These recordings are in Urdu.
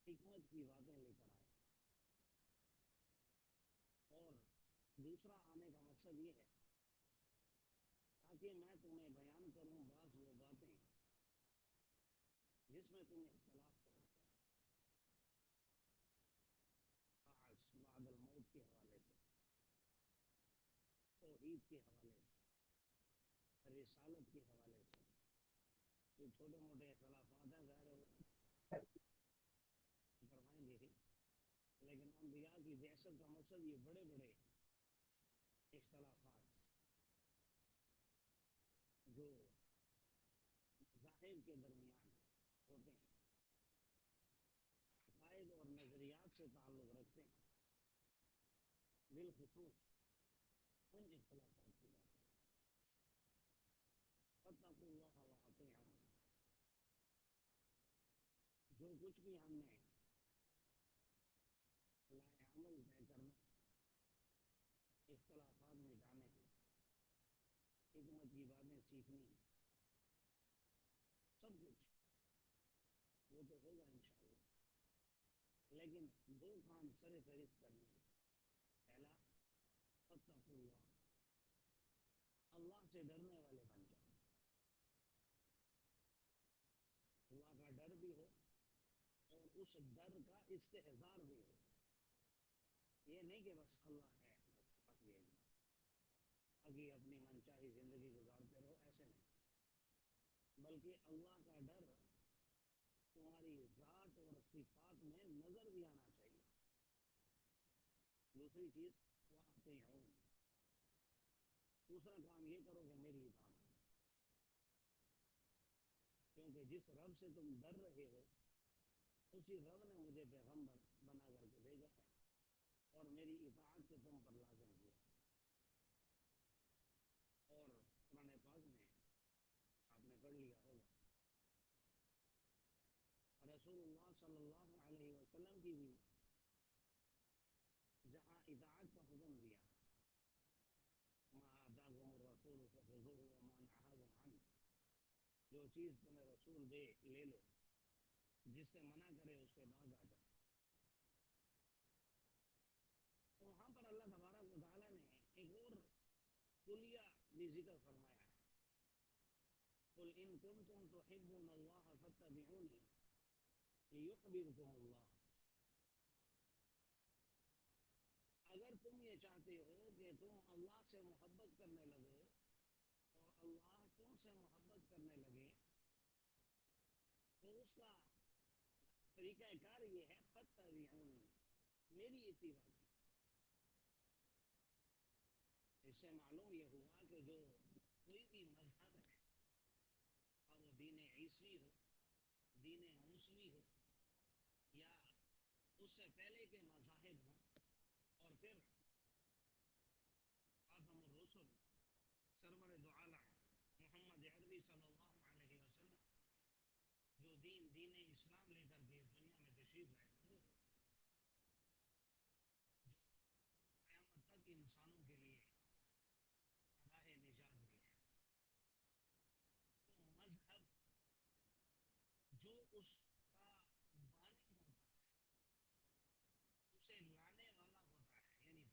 حکمت کی باتیں لے کر آئے، اور دوسرا آنے کا مقصد یہ ہے تاکہ میں تمہیں بیان کروں بعض وہ باتیں جس میں تمہیں اختلاف ہو، بعد الموت کے حوالے سے، توحید کے حوالے سے، رسالت کے حوالے سے، جو چھوٹے موٹے اختلافات ہیں ظاہر ہے کروائیں گے ہی، لیکن انبیاء کی بعثت کا مقصد یہ بڑے بڑے اختلافات جو ظاہر کے درمیان ہوتے ہیں، عقائد اور نظریات سے تعلق رکھتے ہیں، بالخصوص ان اختلافات کی بات ہے، فاتقوا اللہ واطیعون، جو کچھ بھی ہم نے لائے عمل طے کرنا، اختلافات مٹانے ہیں، حکمت کی باتیں سیکھنی ہیں، سب کچھ وہ تو ہوگا انشاءاللہ، لیکن دو کام سر فہرست کرنے ہیں۔ پہلا، فاتقوا اللہ، اللہ سے ڈرنے والے بن جاؤ، اللہ کا ڈر بھی ہو اور اس ڈر کا استحضار بھی ہو، یہ نہیں کہ بس اللہ ہے بس یہ آگے اپنی منچاہی زندگی گزارتے رہو، ایسے نہیں، بلکہ اللہ کا ڈر تمہاری ذات اور صفات میں نظر بھی آنا چاہیے۔ دوسری چیز واطیعون، دوسرا کام یہ کرو کہ میری اطاعت کرو، کیونکہ جس رب سے تم ڈر رہے ہو اسی رب نے مجھے پیغمبر بنا کر کے بھیجا ہے اور میری اطاعت کو تم پر لازم کیا، اور قرآن پاک میں آپ نے پڑھ لیا ہوگا رسول اللہ صلی اللہ علیہ وسلم کی بھی جہاں اطاعت کا حکم دیا، ما آتاکم الرسول فخذوه وما نهاکم عنہ، جو چیز تمہیں رسول دے لے لو، جس سے منع کرے اس سے باز آ جاؤ۔ تو وہاں پر اللہ تبارک و تعالیٰ نے ایک اور کلیہ بھی ذکر فرمایا ہے، قل ان کنتم تحبون اللہ فاتبعونی یحببکم اللہ، اگر تم یہ چاہتے ہو کہ تم اللہ سے محبت کرنے لگو اور اللہ تم سے محبت کرنے لگے، تو اس کا طریقہ کار یہ ہے فاتبعونی، میری اتباع کی۔ اس سے معلوم یہ ہوا کہ جو کوئی بھی مذہب ہے، اور وہ دین عیسوی ہو، دین موسوی ہو، یا اس سے پہلے کے مذاہب ہوں، اور پھر خاتم الرسل سرور دو عالم محمد عربی صلی اللہ علیہ وسلم جو دین اسلام لے کر کے دنیا میں تشریف لائے، وہ قیامت تک انسانوں کے لیے راہ نجات بھی ہے۔ تو مذہب جو اس کا بانی ہوتا ہے، اسے لانے والا ہوتا ہے، یعنی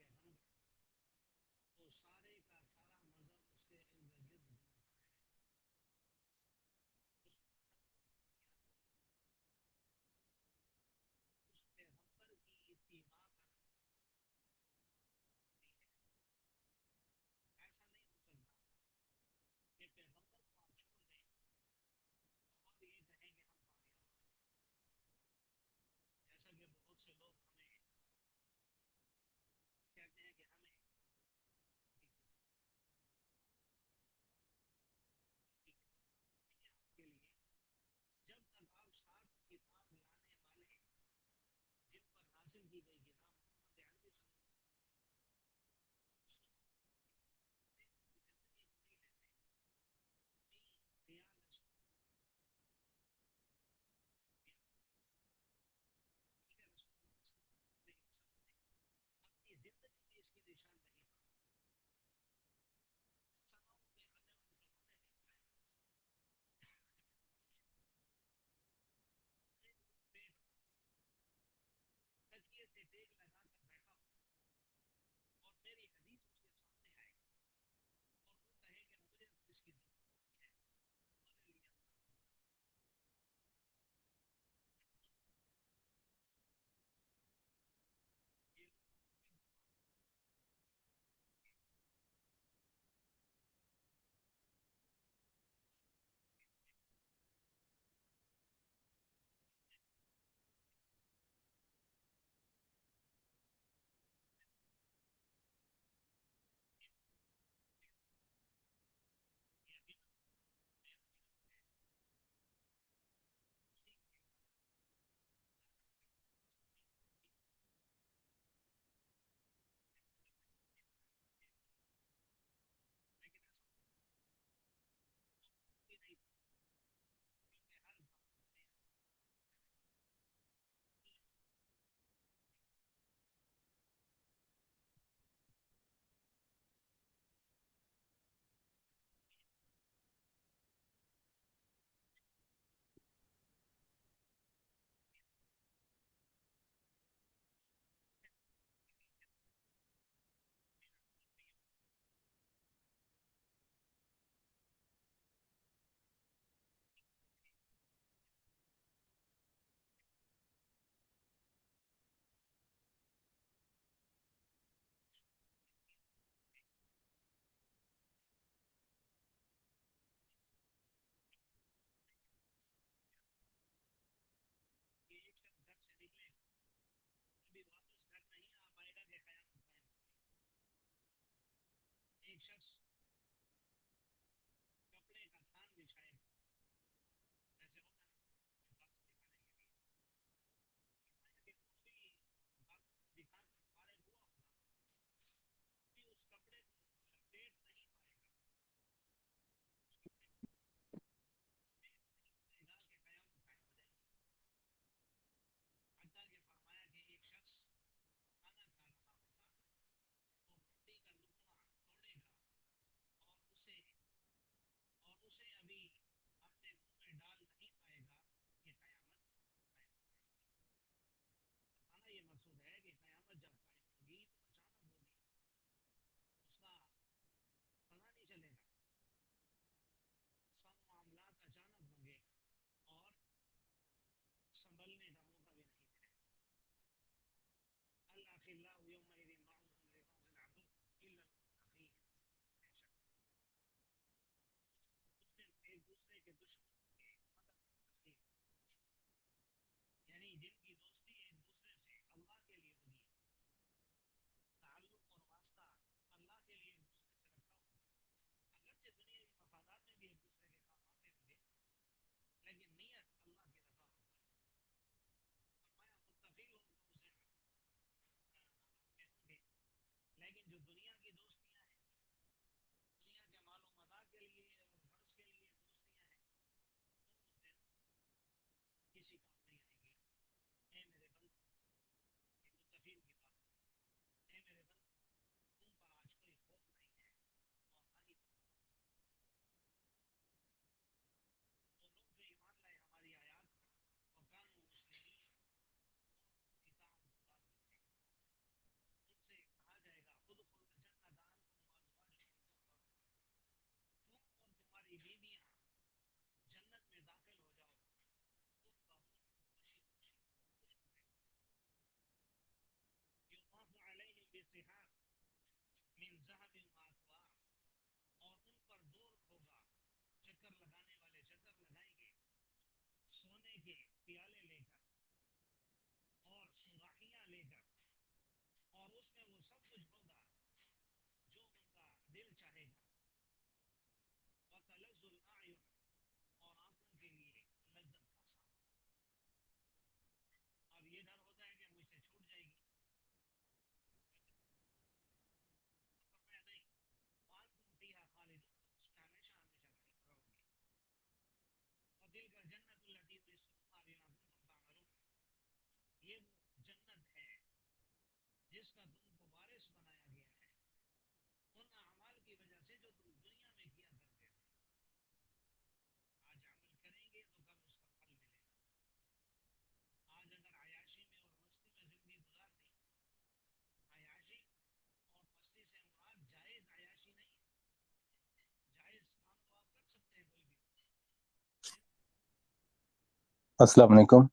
السلام علیکم۔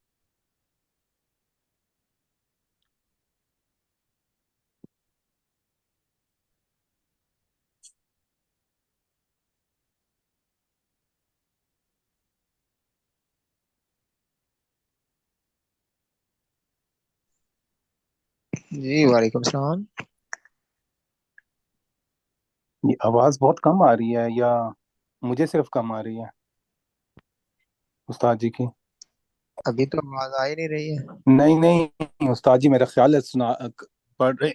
جی وعلیکم السلام۔ یہ آواز بہت کم آ رہی ہے یا مجھے صرف کم آ رہی ہے استاد جی کی؟ ابھی تو آواز آ ہی نہیں رہی ہے۔ نہیں نہیں استاد جی، میرا خیال ہے پڑھ رہے،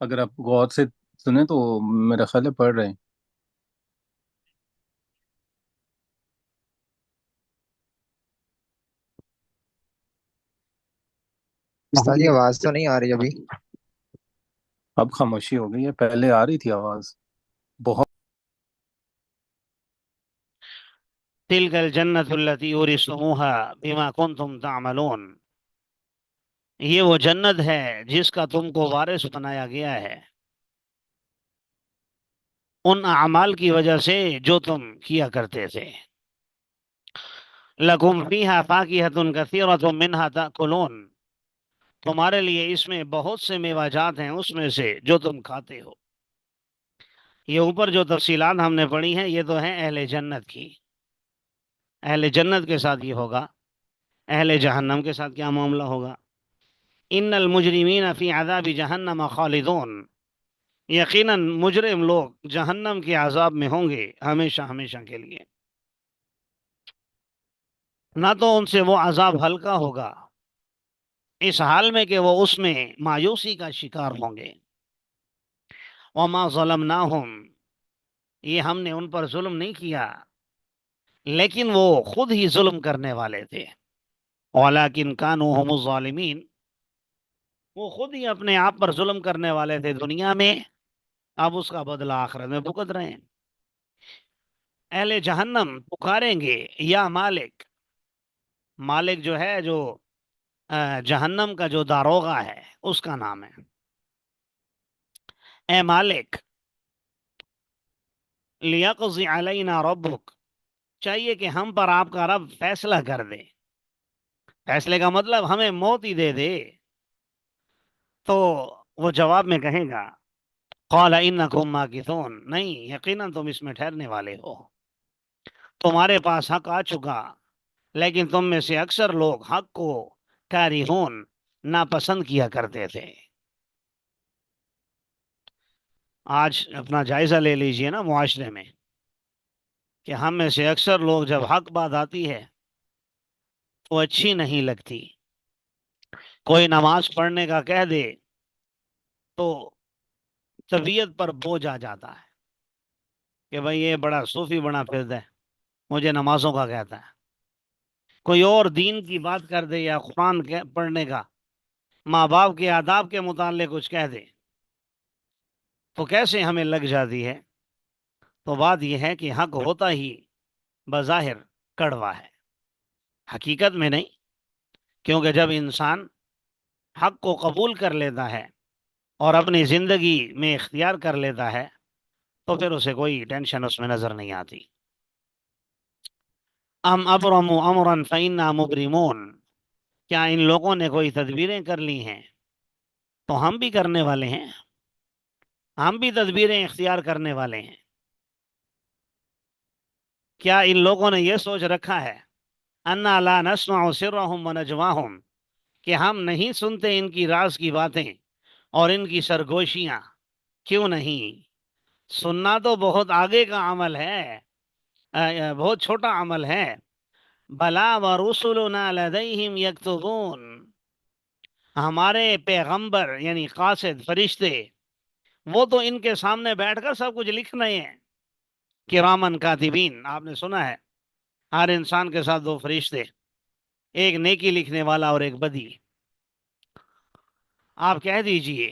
اگر آپ غور سے سنیں تو میرا خیال ہے پڑھ رہے ہیں۔ استاد جی آواز تو نہیں آ رہی ابھی۔ اب خاموشی ہو گئی ہے، پہلے آ رہی تھی آواز بہت۔ تلك الجنة التي أورثتموها بما كنتم تعملون، یہ وہ جنت ہے جس کا تم کو وارث بنایا گیا ہے ان اعمال کی وجہ سے جو تم کیا کرتے تھے۔ لکم فیہا فاکہۃ کثیرۃ منہا تأکلون، تمہارے لیے اس میں بہت سے میوہ جات ہیں اس میں سے جو تم کھاتے ہو۔ یہ اوپر جو تفصیلات ہم نے پڑھی ہیں یہ تو ہیں اہل جنت کی، اہل جنت کے ساتھ یہ ہوگا، اہل جہنم کے ساتھ کیا معاملہ ہوگا۔ ان المجرمین فی عذاب جہنم خالدون، یقیناً مجرم لوگ جہنم کے عذاب میں ہوں گے ہمیشہ ہمیشہ کے لیے، نہ تو ان سے وہ عذاب ہلکا ہوگا اس حال میں کہ وہ اس میں مایوسی کا شکار ہوں گے۔ وما ظلمناہم، یہ ہم نے ان پر ظلم نہیں کیا لیکن وہ خود ہی ظلم کرنے والے تھے۔ ولیکن کانوا هم الظالمین، وہ خود ہی اپنے آپ پر ظلم کرنے والے تھے دنیا میں، اب اس کا بدلہ آخرت میں بھگت رہے ہیں۔ اہل جہنم پکاریں گے یا مالک، مالک جو ہے جو جہنم کا جو داروغہ ہے اس کا نام ہے، اے مالک لیقضی علینا ربک، چاہیے کہ ہم پر آپ کا رب فیصلہ کر دے، فیصلے کا مطلب ہمیں موت ہی دے دے۔ تو وہ جواب میں کہے گا قال انکم ماکثون، نہیں یقیناً تم اس میں ٹھہرنے والے ہو، تمہارے پاس حق آ چکا لیکن تم میں سے اکثر لوگ حق کو کارہون، ناپسند کیا کرتے تھے۔ آج اپنا جائزہ لے لیجئے نا معاشرے میں، کہ ہم میں سے اکثر لوگ جب حق بات آتی ہے تو اچھی نہیں لگتی، کوئی نماز پڑھنے کا کہہ دے تو طبیعت پر بوجھ آ جاتا ہے کہ بھئی یہ بڑا صوفی بنا پھرد ہے، مجھے نمازوں کا کہتا ہے۔ کوئی اور دین کی بات کر دے یا قرآن پڑھنے کا، ماں باپ کے آداب کے متعلق کچھ کہہ دے تو کیسے ہمیں لگ جاتی ہے۔ تو بات یہ ہے کہ حق ہوتا ہی بظاہر کڑوا ہے، حقیقت میں نہیں، کیونکہ جب انسان حق کو قبول کر لیتا ہے اور اپنی زندگی میں اختیار کر لیتا ہے تو پھر اسے کوئی ٹینشن اس میں نظر نہیں آتی۔ ام ابرموا امرا فإنا مبرمون، کیا ان لوگوں نے کوئی تدبیریں کر لی ہیں تو ہم بھی کرنے والے ہیں، ہم بھی تدبیریں اختیار کرنے والے ہیں۔ کیا ان لوگوں نے یہ سوچ رکھا ہے انا لا نسمع سرهم ونجواهم، کہ ہم نہیں سنتے ان کی راز کی باتیں اور ان کی سرگوشیاں؟ کیوں نہیں؟ سننا تو بہت آگے کا عمل ہے، بہت چھوٹا عمل ہے۔ بلا ورسلنا لدیہم یکتبون، ہمارے پیغمبر یعنی قاصد فرشتے وہ تو ان کے سامنے بیٹھ کر سب کچھ لکھ رہے ہیں۔ کرامن کاتبین، آپ نے سنا ہے ہر انسان کے ساتھ دو فرشتے، ایک نیکی لکھنے والا اور ایک بدی۔ آپ کہہ دیجئے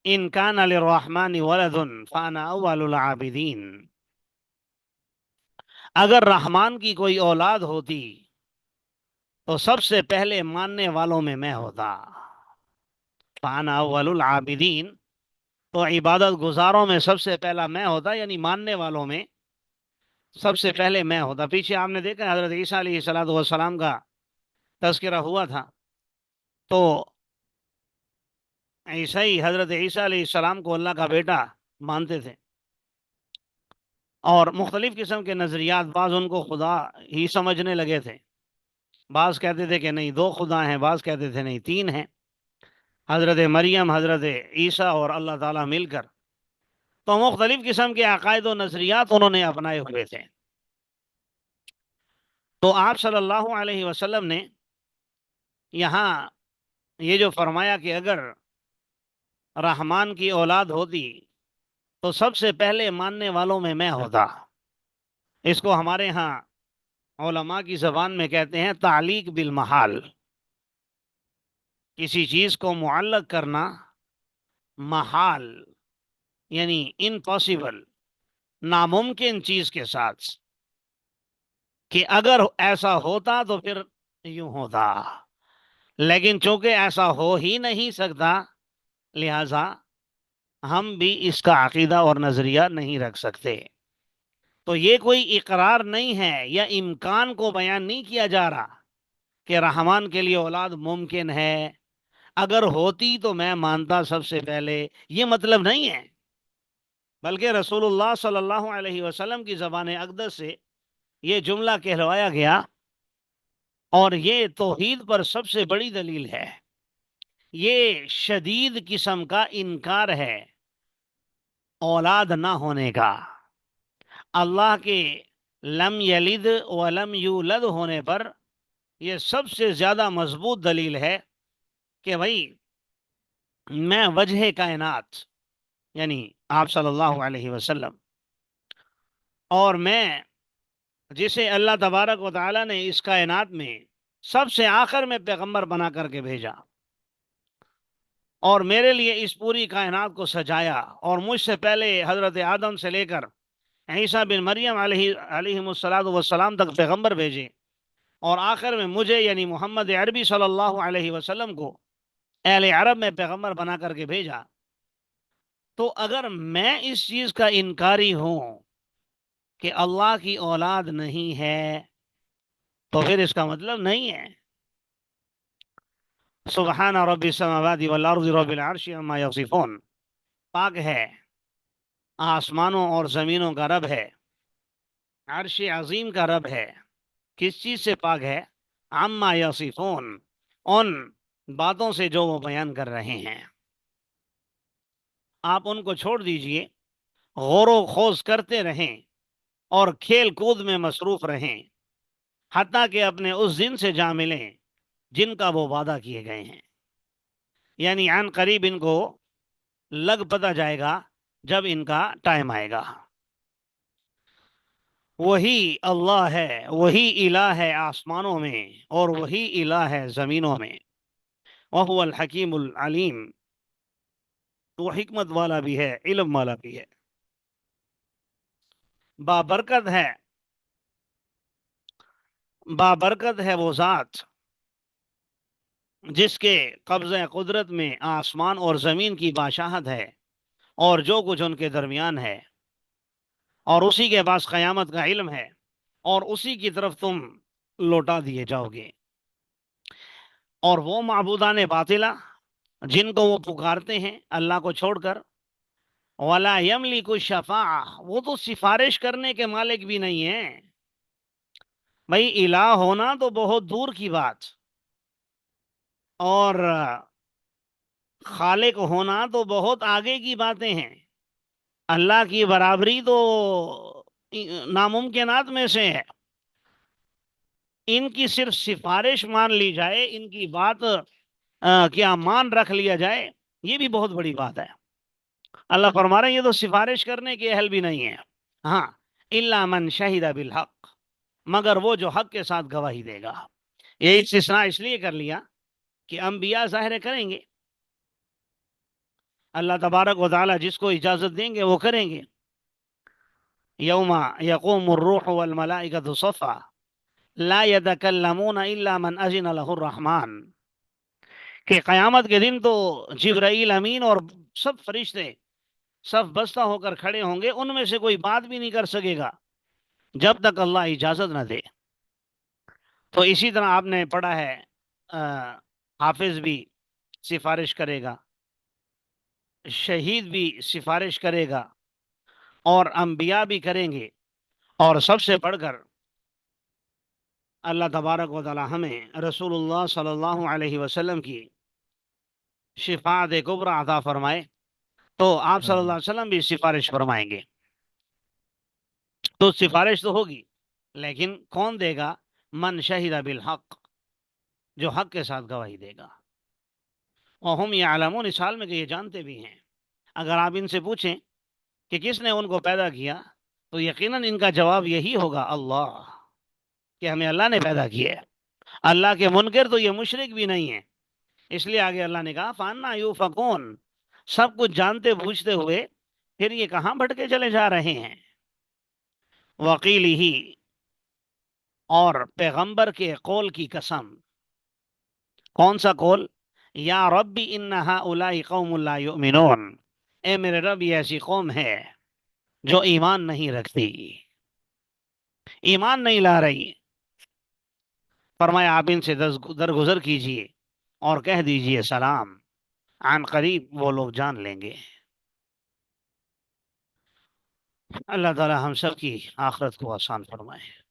ان کان للرحمن ولد فانا اول العابدین، اگر رحمان کی کوئی اولاد ہوتی تو سب سے پہلے ماننے والوں میں میں ہوتا۔ فانا اول العابدین، تو عبادت گزاروں میں سب سے پہلا میں ہوتا، یعنی ماننے والوں میں سب سے پہلے میں ہوتا. پیچھے آپ نے دیکھا حضرت عیسیٰ علیہ السلام کا تذکرہ ہوا تھا. تو عیسائی حضرت عیسیٰ علیہ السلام کو اللہ کا بیٹا مانتے تھے، اور مختلف قسم کے نظریات، بعض ان کو خدا ہی سمجھنے لگے تھے، بعض کہتے تھے کہ نہیں 2 خدا ہیں، بعض کہتے تھے نہیں 3 ہیں، حضرت مریم، حضرت عیسیٰ اور اللہ تعالیٰ مل کر. تو مختلف قسم کے عقائد و نظریات انہوں نے اپنائے ہوئے تھے. تو آپ صلی اللہ علیہ وسلم نے یہاں یہ جو فرمایا کہ اگر رحمان کی اولاد ہوتی تو سب سے پہلے ماننے والوں میں ہوتا. اس کو ہمارے ہاں علماء کی زبان میں کہتے ہیں تعلیق بالمحال. کسی چیز کو معلق کرنا محال یعنی امپاسبل، ناممکن چیز کے ساتھ، کہ اگر ایسا ہوتا تو پھر یوں ہوتا، لیکن چونکہ ایسا ہو ہی نہیں سکتا لہذا ہم بھی اس کا عقیدہ اور نظریہ نہیں رکھ سکتے. تو یہ کوئی اقرار نہیں ہے یا امکان کو بیان نہیں کیا جا رہا کہ رحمان کے لیے اولاد ممکن ہے، اگر ہوتی تو میں مانتا سب سے پہلے، یہ مطلب نہیں ہے، بلکہ رسول اللہ صلی اللہ علیہ وسلم کی زبان اقدس سے یہ جملہ کہلوایا گیا، اور یہ توحید پر سب سے بڑی دلیل ہے. یہ شدید قسم کا انکار ہے اولاد نہ ہونے کا. اللہ کے لم یلد ولم یولد ہونے پر یہ سب سے زیادہ مضبوط دلیل ہے کہ بھائی میں وجہ کائنات یعنی آپ صلی اللہ علیہ وسلم، اور میں جسے اللہ تبارک و تعالی نے اس کائنات میں سب سے آخر میں پیغمبر بنا کر کے بھیجا، اور میرے لیے اس پوری کائنات کو سجایا، اور مجھ سے پہلے حضرت آدم سے لے کر عیسیٰ بن مریم علیہ السلام تک پیغمبر بھیجے، اور آخر میں مجھے یعنی محمد عربی صلی اللہ علیہ وسلم کو اہل عرب میں پیغمبر بنا کر کے بھیجا. تو اگر میں اس چیز کا انکاری ہوں کہ اللہ کی اولاد نہیں ہے تو پھر اس کا مطلب نہیں ہے. سبحان رب السماوات والارض رب العرش عما یصفون، پاک ہے آسمانوں اور زمینوں کا رب ہے، عرش عظیم کا رب ہے. کس چیز سے پاک ہے؟ عما یصفون، ان باتوں سے جو وہ بیان کر رہے ہیں. آپ ان کو چھوڑ دیجئے، غور و خوض کرتے رہیں اور کھیل کود میں مصروف رہیں، حتیٰ کہ اپنے اس دن سے جا ملیں جن کا وہ وعدہ کیے گئے ہیں. یعنی عن قریب ان کو لگ پتہ جائے گا جب ان کا ٹائم آئے گا. وہی اللہ ہے، وہی الہ ہے آسمانوں میں اور وہی الہ ہے زمینوں میں. وہو الحکیم العلیم، وہ حکمت والا بھی ہے، علم والا بھی ہے، بابرکت ہے. بابرکت ہے وہ ذات جس کے قبضہ قدرت میں آسمان اور زمین کی بادشاہت ہے اور جو کچھ ان کے درمیان ہے، اور اسی کے پاس قیامت کا علم ہے، اور اسی کی طرف تم لوٹا دیے جاؤ گے. اور وہ معبودان باطلہ جن کو وہ پکارتے ہیں اللہ کو چھوڑ کر، وَلَا يَمْلِكُ الشَّفَاعَةَ، وہ تو سفارش کرنے کے مالک بھی نہیں ہیں. بھائی الہ ہونا تو بہت دور کی بات، اور خالق ہونا تو بہت آگے کی باتیں ہیں. اللہ کی برابری تو ناممکنات میں سے ہے. ان کی صرف سفارش مان لی جائے، ان کی بات کیا مان رکھ لیا جائے، یہ بھی بہت بڑی بات ہے. اللہ فرما رہے ہیں یہ تو سفارش کرنے کے اہل بھی نہیں ہے. ہاں الا من شہد بالحق، مگر وہ جو حق کے ساتھ گواہی دے گا. یہ استثناء اس لیے کر لیا کہ انبیاء ظاہر کریں گے، اللہ تبارک و تعالی جس کو اجازت دیں گے وہ کریں گے. یوم یقوم الروح والملائکۃ صفا لا يتکلمون الا من اذن له الرحمن، کہ قیامت کے دن تو جبرائیل امین اور سب فرشتے صف بستہ ہو کر کھڑے ہوں گے، ان میں سے کوئی بات بھی نہیں کر سکے گا جب تک اللہ اجازت نہ دے. تو اسی طرح آپ نے پڑھا ہے حافظ بھی سفارش کرے گا، شہید بھی سفارش کرے گا، اور انبیاء بھی کریں گے، اور سب سے بڑھ کر اللہ تبارک و تعالی ہمیں رسول اللہ صلی اللہ علیہ وسلم کی شفاعت کبریٰ عطا فرمائے تو آپ صلی اللہ علیہ وسلم بھی سفارش فرمائیں گے. تو سفارش تو ہوگی، لیکن کون دے گا؟ من شہد بالحق، جو حق کے ساتھ گواہی دے گا. وہم یعلمون، اس حال میں کہ یہ جانتے بھی ہیں. اگر آپ ان سے پوچھیں کہ کس نے ان کو پیدا کیا تو یقیناً ان کا جواب یہی ہوگا، اللہ، کہ ہمیں اللہ نے پیدا کیا ہے. اللہ کے منکر تو یہ مشرک بھی نہیں ہیں. اس لیے آگے اللہ نے کہا فانا یوفکون، سب کچھ جانتے بوجھتے ہوئے پھر یہ کہاں بھٹکے چلے جا رہے ہیں. وقیلی ہی، اور پیغمبر کے قول کی قسم. کون سا قول؟ یا ربی ان ہؤلاء قوم لا یؤمنون، اے میرے رب یہ ایسی قوم ہے جو ایمان نہیں رکھتی، ایمان نہیں لا رہی. فرمایا آپ ان سے درگزر کیجئے اور کہہ دیجئے سلام، عن قریب وہ لوگ جان لیں گے. اللہ تعالی ہم سب کی آخرت کو آسان فرمائے.